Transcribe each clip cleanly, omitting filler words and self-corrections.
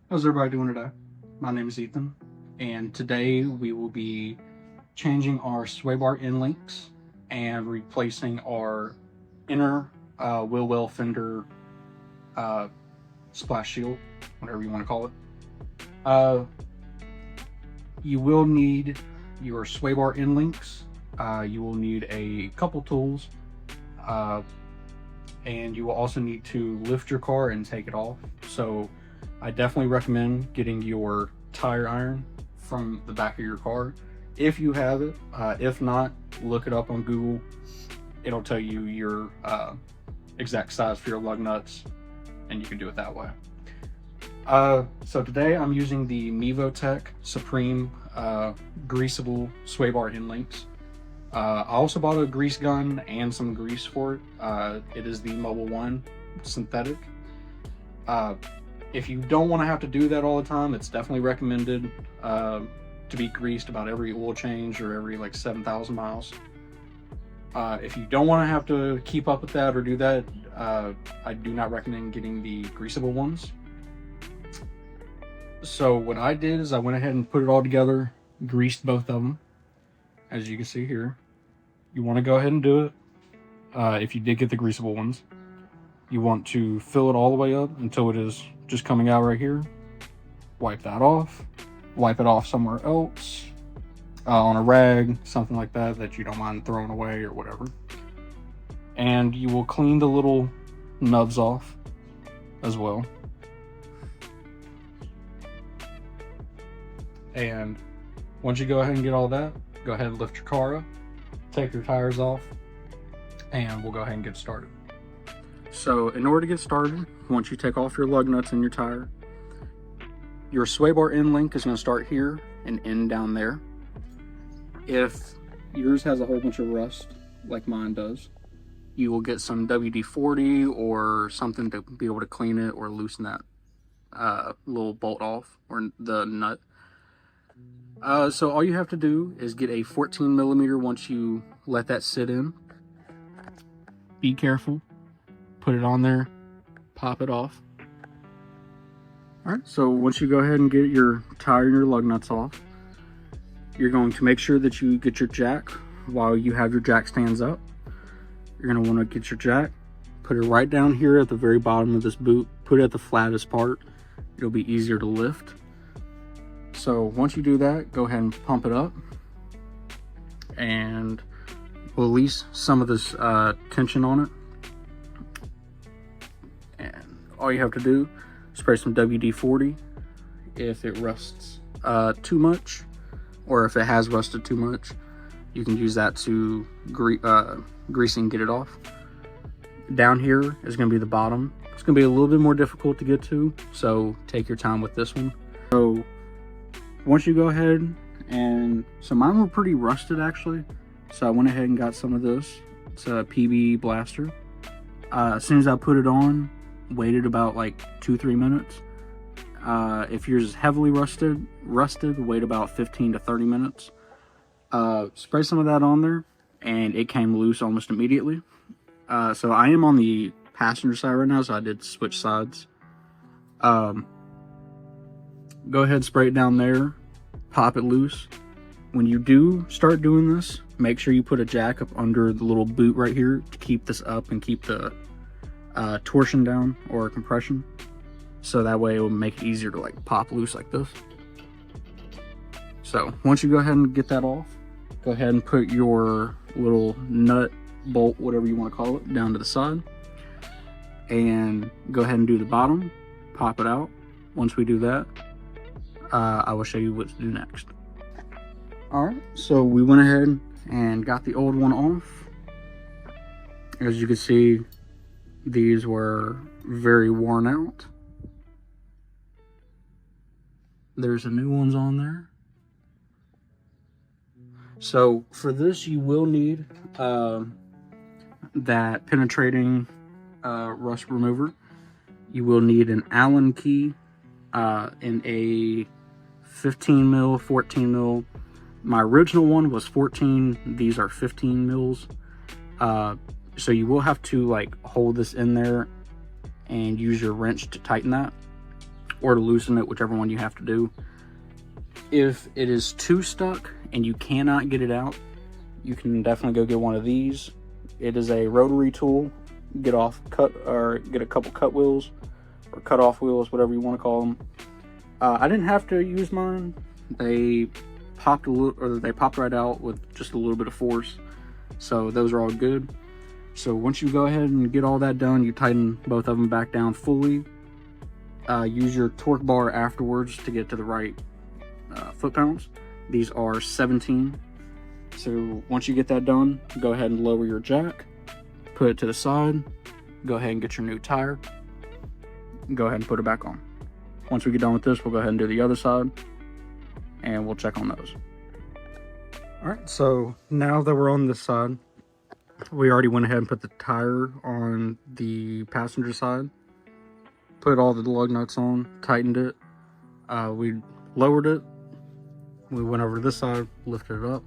How's everybody doing today? My name is Ethan, and today we will be changing our sway bar end links and replacing our inner wheel well fender uh, splash shield, whatever you want to call it. Uh, you will need your sway bar end links. You will need a couple tools, uh, and you will also need to lift your car and take it off. So I definitely recommend getting your tire iron from the back of your car if you have it. If not, look it up on Google. It'll tell you your exact size for your lug nuts, and you can do it that way. So today I'm using the Mevotech Supreme greasable sway bar end links. I also bought a grease gun and some grease for it. It is the Mobil 1 synthetic. If you don't want to have to do that all the time, it's definitely recommended to be greased about every oil change or every like 7,000 miles. If you don't want to have to keep up with that or do that, I do not recommend getting the greasable ones. So what I did is I went ahead and put it all together, greased both of them, as you can see here. You want to go ahead and do it if you did get the greasable ones. You want to fill it all the way up until it is just coming out right here. Wipe that off. Wipe it off somewhere else, on a rag, something like that that you don't mind throwing away or whatever. And you will clean the little nubs off as well. And once you go ahead and get all that, go ahead and lift your car up, take your tires off, and we'll go ahead and get started. So in order to get started, once you take off your lug nuts and your tire, your sway bar end link is going to start here and end down there. If yours has a whole bunch of rust, like mine does, you will get some WD-40 or something to be able to clean it or loosen that little bolt off, or the nut. So all you have to do is get a 14 millimeter once you let that sit in. Be careful. Put it on there, pop it off. All right, so once you go ahead and get your tire and your lug nuts off, you're going to make sure that you get your jack while you have your jack stands up. You're going to want to get your jack, put it right down here at the very bottom of this boot, put it at the flattest part. It'll be easier to lift. So once you do that, go ahead and pump it up and release some of this tension on it. And all you have to do is spray some WD-40 if it rusts too much, or if it has rusted too much, you can use that to grease and get it off. Down here is going to be the bottom. It's going to be a little bit more difficult to get to, so take your time with this one. So once you go ahead and, so mine were pretty rusted actually, so I went ahead and got some of this. It's a PB blaster. As soon as I put it on, waited about like 2-3 minutes. If yours is heavily rusted, wait about 15 to 30 minutes. Spray some of that on there, and it came loose almost immediately. So I am on the passenger side right now, so I did switch sides. Go ahead and spray it down there, pop it loose. When you do start doing this, make sure you put a jack up under the little boot right here to keep this up and keep the torsion down, or compression, so that way it will make it easier to like pop loose like this. So once you go ahead and get that off, go ahead and put your little nut, bolt, whatever you want to call it, down to the side, and go ahead and do the bottom, pop it out. Once we do that, I will show you what to do next. Alright, so we went ahead and got the old one off. As you can see, these were very worn out. There's a new ones on there. So for this, you will need that penetrating rust remover. You will need an Allen key in a 15 mil, 14 mil. My original one was 14. These are 15 mils. So you will have to like hold this in there and use your wrench to tighten that. or to loosen it, whichever one you have to do. If it is too stuck and you cannot get it out, you can definitely go get one of these. It is a rotary tool. Get a couple cut wheels or cut off wheels, whatever you want to call them. I didn't have to use mine. They popped right out with just a little bit of force, so those are all good. So once you go ahead and get all that done, you tighten both of them back down fully. Use your torque bar afterwards to get to the right foot pounds. These are 17. So once you get that done, go ahead and lower your jack, put it to the side, go ahead and get your new tire, and go ahead and put it back on. Once we get done with this, we'll go ahead and do the other side, and we'll check on those. All right, so now that we're on this side, we already went ahead and put the tire on the passenger side, put all the lug nuts on, tightened it. We lowered it. We went over to this side, lifted it up.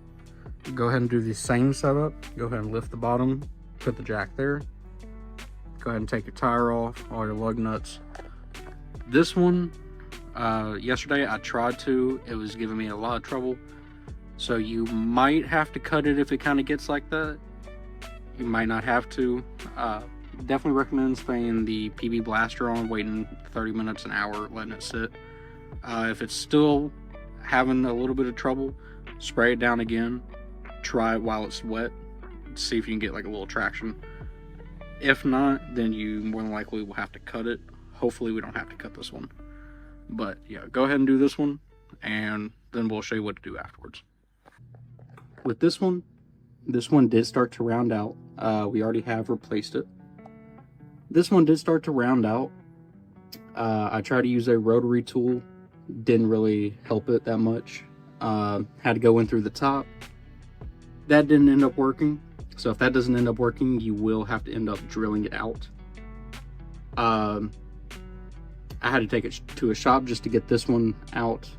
Go ahead and do the same setup. Go ahead and lift the bottom, put the jack there. Go ahead and take your tire off, all your lug nuts. This one, yesterday I tried to, it was giving me a lot of trouble. So you might have to cut it if it kind of gets like that. You might not have to. Definitely recommend spraying the PB blaster on, waiting 30 minutes, an hour, letting it sit. If it's still having a little bit of trouble, spray it down again. Try it while it's wet, see if you can get like a little traction. If not, then you more than likely will have to cut it. Hopefully we don't have to cut this one, but yeah, go ahead and do this one, and then we'll show you what to do afterwards. With this one did start to round out. We already have replaced it. This one did start to round out. I tried to use a rotary tool, didn't really help it that much. Had to go in through the top. That didn't end up working. So if that doesn't end up working, you will have to end up drilling it out. I had to take it to a shop just to get this one out.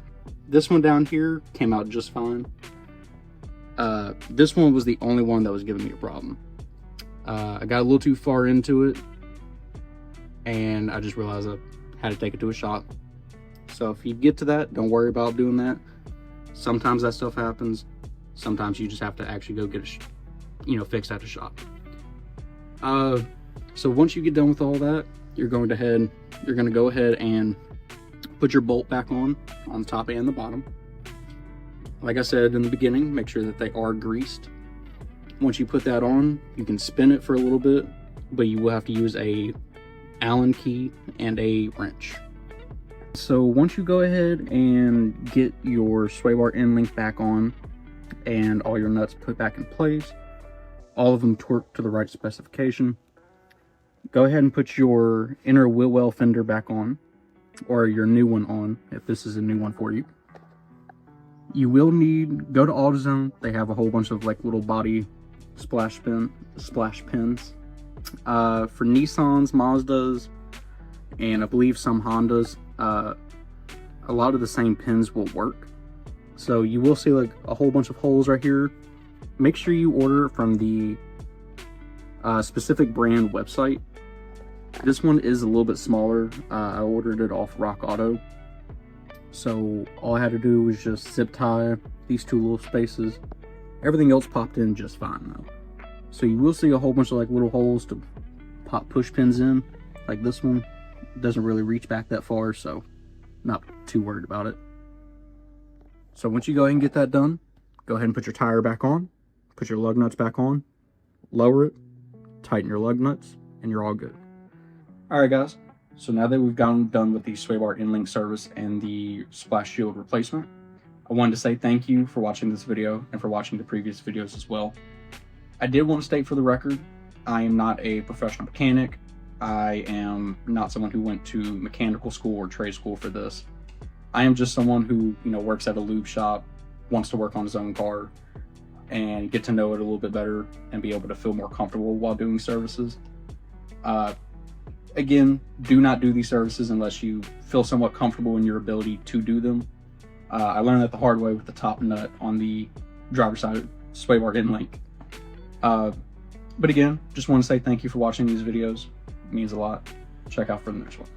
This one down here came out just fine. This one was the only one that was giving me a problem. I got a little too far into it, and I just realized I had to take it to a shop. So if you get to that, don't worry about doing that. Sometimes that stuff happens. Sometimes you just have to actually go get it, fixed at a shop. So once you get done with all that, you're going to go ahead and put your bolt back on the top and the bottom. Like I said in the beginning, make sure that they are greased. Once you put that on, you can spin it for a little bit, but you will have to use a Allen key and a wrench. So once you go ahead and get your sway bar end link back on and all your nuts put back in place, all of them torqued to the right specification, go ahead and put your inner wheel well fender back on, or your new one on, if this is a new one for you. You will go to AutoZone. They have a whole bunch of like little body splash pins. For Nissans, Mazdas, and I believe some Hondas, a lot of the same pins will work. So you will see like a whole bunch of holes right here. Make sure you order from the specific brand website. This one is a little bit smaller. I ordered it off Rock Auto. So all I had to do was just zip tie these two little spaces. Everything else popped in just fine though. So you will see a whole bunch of like little holes to pop push pins in. Like this one doesn't really reach back that far, so not too worried about it. So once you go ahead and get that done, go ahead and put your tire back on, put your lug nuts back on, lower it, tighten your lug nuts, and you're all good. All right, guys. So now that we've gotten done with the sway bar end link service and the splash shield replacement, I wanted to say thank you for watching this video and for watching the previous videos as well. I did want to state for the record, I am not a professional mechanic. I am not someone who went to mechanical school or trade school for this. I am just someone who, works at a lube shop, wants to work on his own car, and get to know it a little bit better and be able to feel more comfortable while doing services. Again, do not do these services unless you feel somewhat comfortable in your ability to do them. I learned that the hard way with the top nut on the driver's side sway bar end link. But again, just want to say thank you for watching these videos. It means a lot. Check out for the next one.